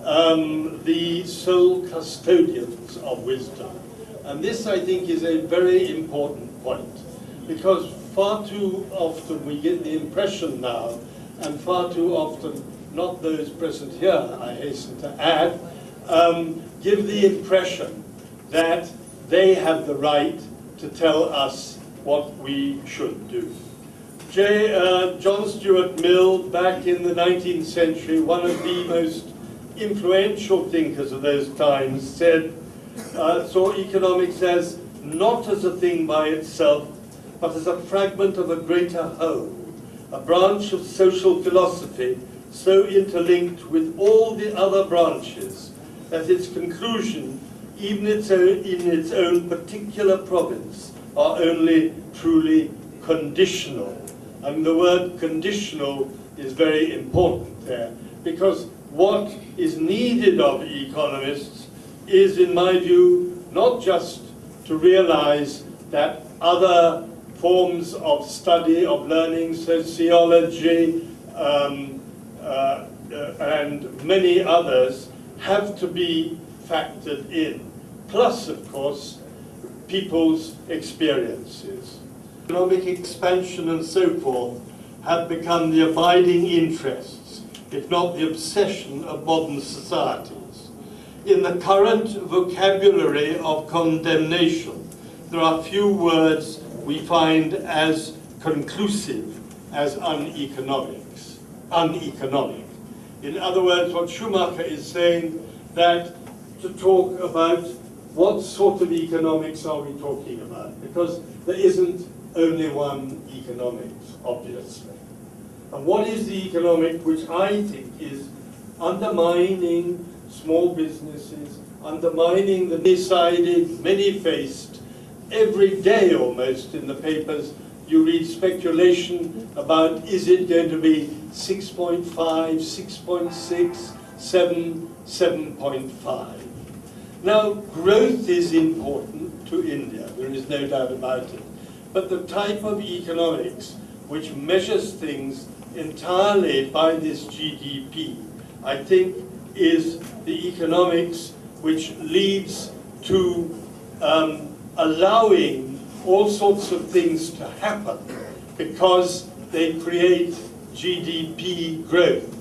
the sole custodians of wisdom. And this, I think, is a very important point, because far too often we get the impression now, and far too often not those present here, I hasten to add, give the impression that they have the right to tell us what we should do. John Stuart Mill, back in the 19th century, one of the most influential thinkers of those times, saw economics as not as a thing by itself, but as a fragment of a greater whole, a branch of social philosophy so interlinked with all the other branches that its conclusion, even in its own particular province, are only truly conditional. And the word conditional is very important there, because what is needed of economists is, in my view, not just to realize that other forms of study, of learning, sociology, and many others have to be factored in. Plus, of course, people's experiences. Economic expansion and so forth have become the abiding interests, if not the obsession, of modern societies. In the current vocabulary of condemnation, there are few words we find as conclusive as uneconomic. In other words, what Schumacher is saying, that to talk about what sort of economics are we talking about, because there isn't only one economics, obviously. And what is the economic which I think is undermining small businesses, undermining the many-sided, many-faced, every day almost in the papers you read speculation about, is it going to be 6.5, 6.6, 7, 7.5. Now, growth is important to India, there is no doubt about it. But the type of economics which measures things entirely by this GDP, I think, is the economics which leads to allowing all sorts of things to happen because they create GDP growth,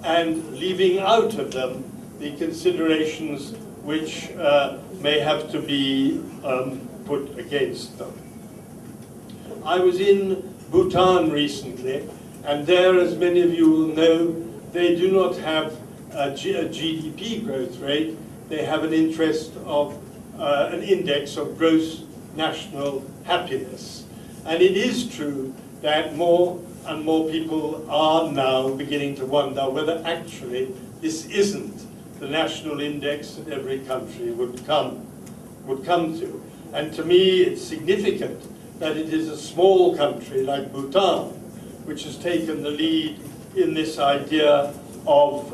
and leaving out of them the considerations which may have to be put against them. I was in Bhutan recently, and there, as many of you will know, they do not have a GDP growth rate. They have an interest of an index of gross national happiness. And it is true that more and more people are now beginning to wonder whether actually this isn't the national index that every country would come to. And to me, it's significant that it is a small country like Bhutan which has taken the lead in this idea of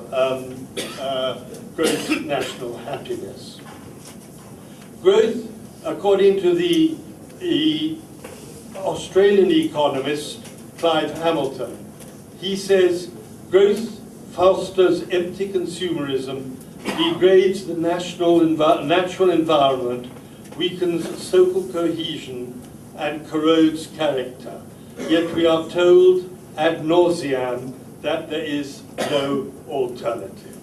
gross national happiness. Growth, according to the Australian economist Clive Hamilton, he says, growth fosters empty consumerism, degrades the natural environment, weakens social cohesion, and corrodes character. Yet we are told ad nauseam that there is no alternative.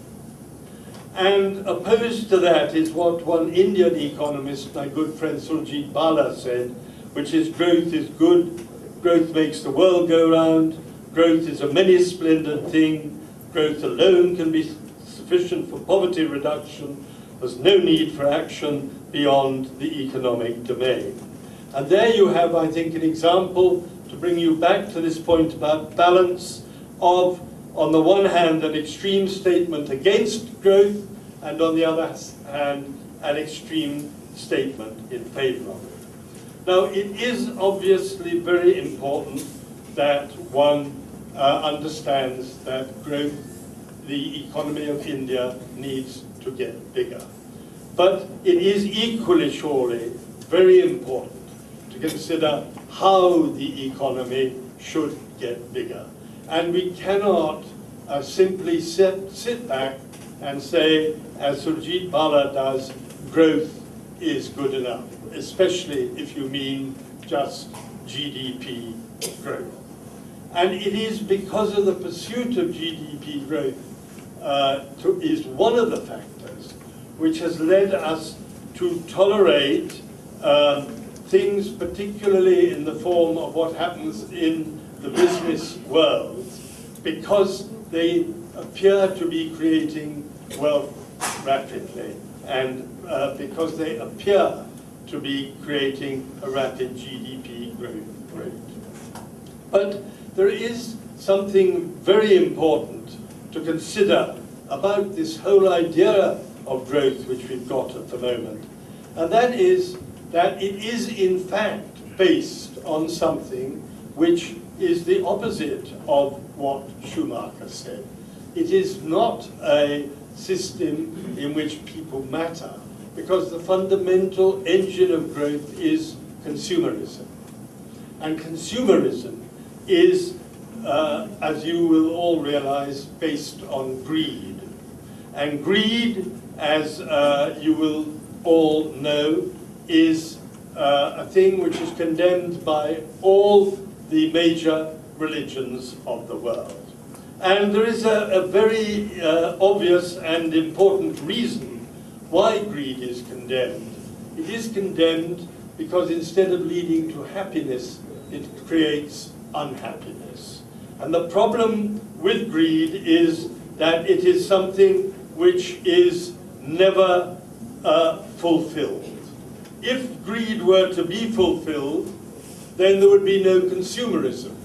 And opposed to that is what one Indian economist, my good friend Surjit Bala, said, which is growth is good, growth makes the world go round, growth is a many-splendid thing, growth alone can be sufficient for poverty reduction, there's no need for action beyond the economic domain. And there you have, I think, an example to bring you back to this point about balance of, on the one hand, an extreme statement against growth, and on the other hand, an extreme statement in favor of it. Now, it is obviously very important that one understands that growth, the economy of India, needs to get bigger. But it is equally surely very important to consider how the economy should get bigger. And we cannot simply sit back and say, as Surjit Bala does, growth is good enough, especially if you mean just GDP growth. And it is because of the pursuit of GDP growth is one of the factors which has led us to tolerate things, particularly in the form of what happens in the business world, because they appear to be creating wealth rapidly, and because they appear to be creating a rapid GDP growth rate. But there is something very important to consider about this whole idea of growth which we've got at the moment, and that is that it is in fact based on something which is the opposite of what Schumacher said. It is not a system in which people matter, because the fundamental engine of growth is consumerism. And consumerism is, as you will all realize, based on greed. And greed, as you will all know, is a thing which is condemned by all the major religions of the world. And there is a very obvious and important reason why greed is condemned. It is condemned because instead of leading to happiness, it creates unhappiness. And the problem with greed is that it is something which is never fulfilled. If greed were to be fulfilled, then there would be no consumerism.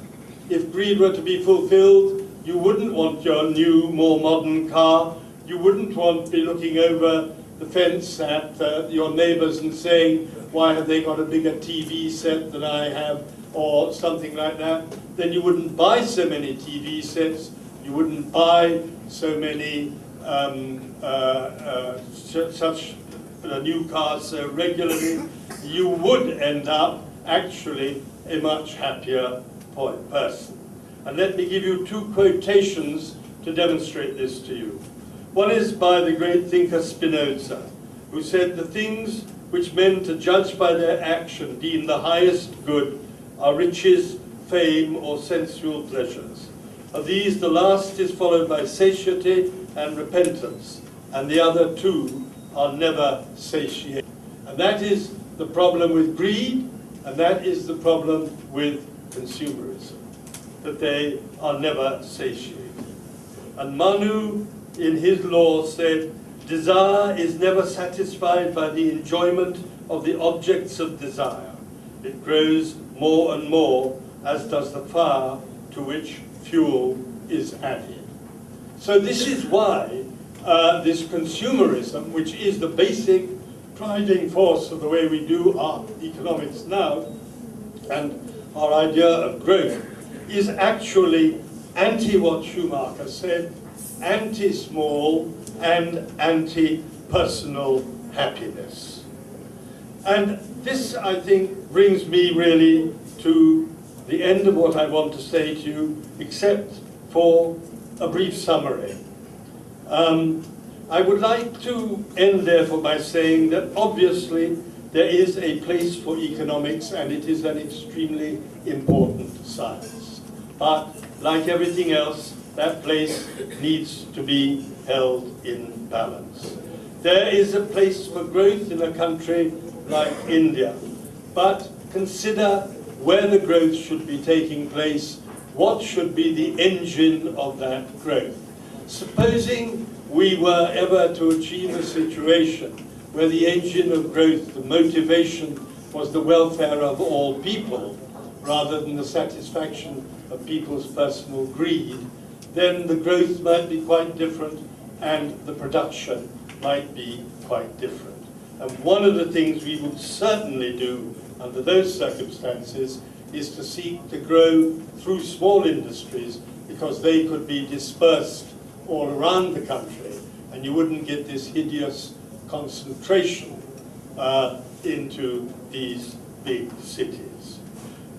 If greed were to be fulfilled, you wouldn't want your new, more modern car. You wouldn't want to be looking over the fence at your neighbors and saying, why have they got a bigger TV set than I have, or something like that. Then you wouldn't buy so many TV sets. You wouldn't buy so many such new cars so regularly. You would end up actually a much happier person. And let me give you two quotations to demonstrate this to you. One is by the great thinker Spinoza, who said, "The things which men to judge by their action deem the highest good are riches, fame, or sensual pleasures. Of these, the last is followed by satiety and repentance, and the other two are never satiated." And that is the problem with greed, and that is the problem with consumerism, that they are never satiated. And Manu, in his law, said, "Desire is never satisfied by the enjoyment of the objects of desire. It grows more and more, as does the fire to which fuel is added." So this is why this consumerism, which is the basic driving force of the way we do our economics now, and our idea of growth, is actually anti what Schumacher said, anti-small and anti-personal happiness. And this, I think, brings me really to the end of what I want to say to you, except for a brief summary. I would like to end, therefore, by saying that obviously there is a place for economics, and it is an extremely important science. But like everything else, that place needs to be held in balance. There is a place for growth in a country like India, but consider where the growth should be taking place, what should be the engine of that growth. Supposing we were ever to achieve a situation where the engine of growth, the motivation, was the welfare of all people, rather than the satisfaction of people's personal greed, then the growth might be quite different, and the production might be quite different. And one of the things we would certainly do under those circumstances is to seek to grow through small industries, because they could be dispersed all around the country, and you wouldn't get this hideous concentration into these big cities.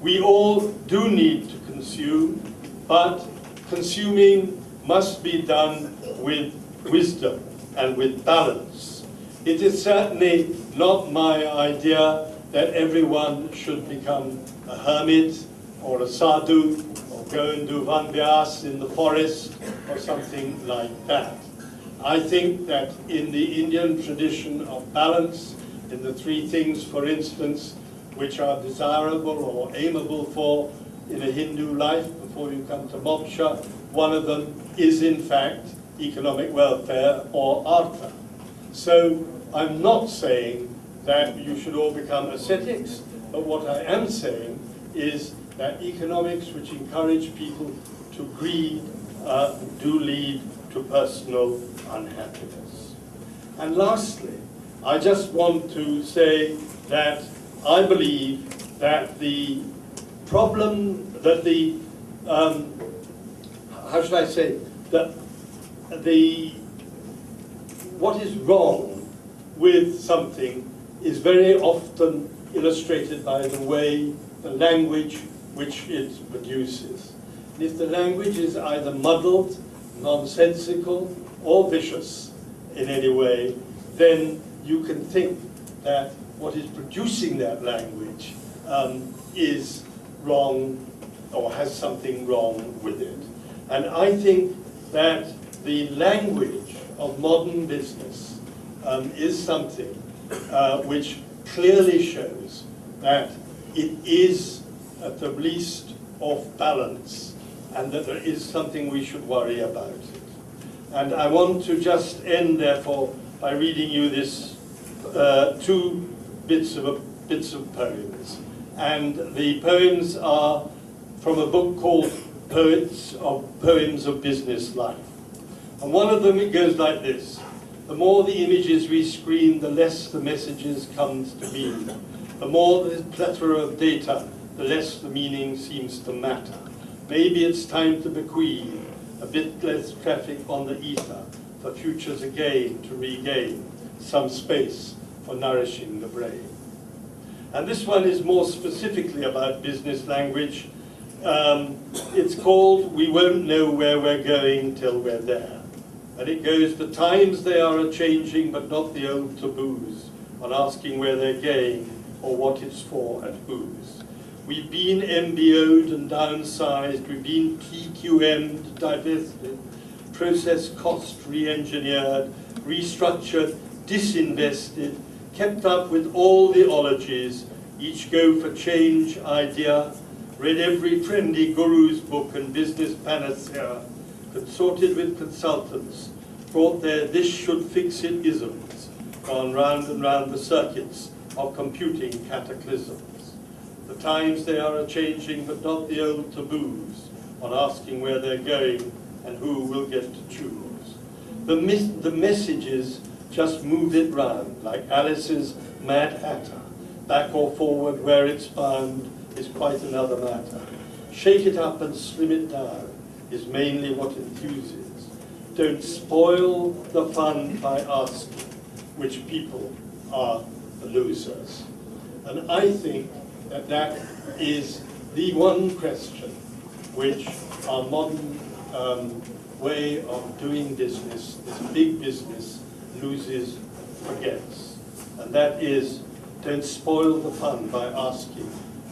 We all do need to consume, but consuming must be done with wisdom and with balance. It is certainly not my idea that everyone should become a hermit or a sadhu or go and do vanvyas in the forest or something like that. I think that in the Indian tradition of balance, in the three things, for instance, which are desirable or aimable for in a Hindu life before you come to moksha, one of them is in fact economic welfare or artha. So I'm not saying that you should all become ascetics, but what I am saying is that economics which encourage people to greed do lead to personal unhappiness. And lastly, I just want to say that I believe that the problem, that the, how should I say, that what is wrong with something is very often illustrated by the way, the language which it produces. And if the language is either muddled, nonsensical, or vicious in any way, then you can think that what is producing that language is wrong or has something wrong with it. And I think that the language of modern business is something which clearly shows that it is at the least off balance and that there is something we should worry about it. And I want to just end, therefore, by reading you this two bits of poems. And the poems are from a book called Poems of Business Life. And one of them, it goes like this: the more the images we screen, the less the messages comes to be. The more the plethora of data, the less the meaning seems to matter. Maybe it's time to bequeath a bit less traffic on the ether for futures again to regain some space for nourishing the brain. And this one is more specifically about business language. It's called We Won't Know Where We're Going Till We're There. And it goes, the times they are a-changing, but not the old taboos on asking where they're going or what it's for and whose. We've been MBO'd and downsized, we've been TQM'd, divested, process cost re-engineered, restructured, disinvested, kept up with all the ologies, each go for change idea, read every trendy guru's book and business panacea, consorted with consultants, brought their this should fix it isms, gone round and round the circuits of computing cataclysms. The times they are a-changing, but not the old taboos on asking where they're going and who will get to choose. The messages just move it round, like Alice's Mad Hatter. Back or forward, where it's bound is quite another matter. Shake it up and slim it down is mainly what enthuses. Don't spoil the fun by asking which people are the losers. And I think that that is the one question which our modern way of doing business, this big business, loses, forgets. And that is, don't spoil the fun by asking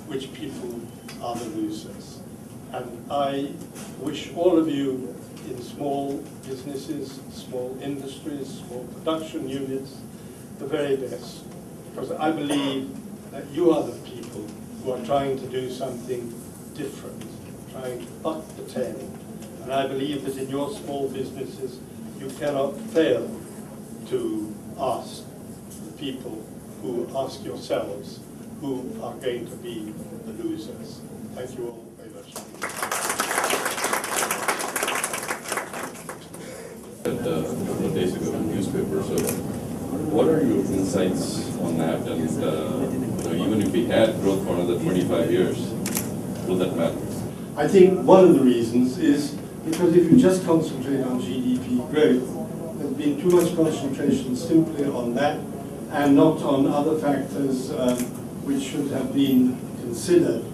which people are the losers. And I wish all of you in small businesses, small industries, small production units, the very best. Because I believe that you are the people who are trying to do something different, trying to buck the trend. And I believe that in your small businesses, you cannot fail to ask the people who ask yourselves who are going to be the losers. Thank you all very much. A couple of days ago in the newspaper, so what are your insights on that? And even if we had growth for another 25 years, will that matter? I think one of the reasons is because if you just concentrate on GDP growth, there's been too much concentration simply on that and not on other factors which should have been considered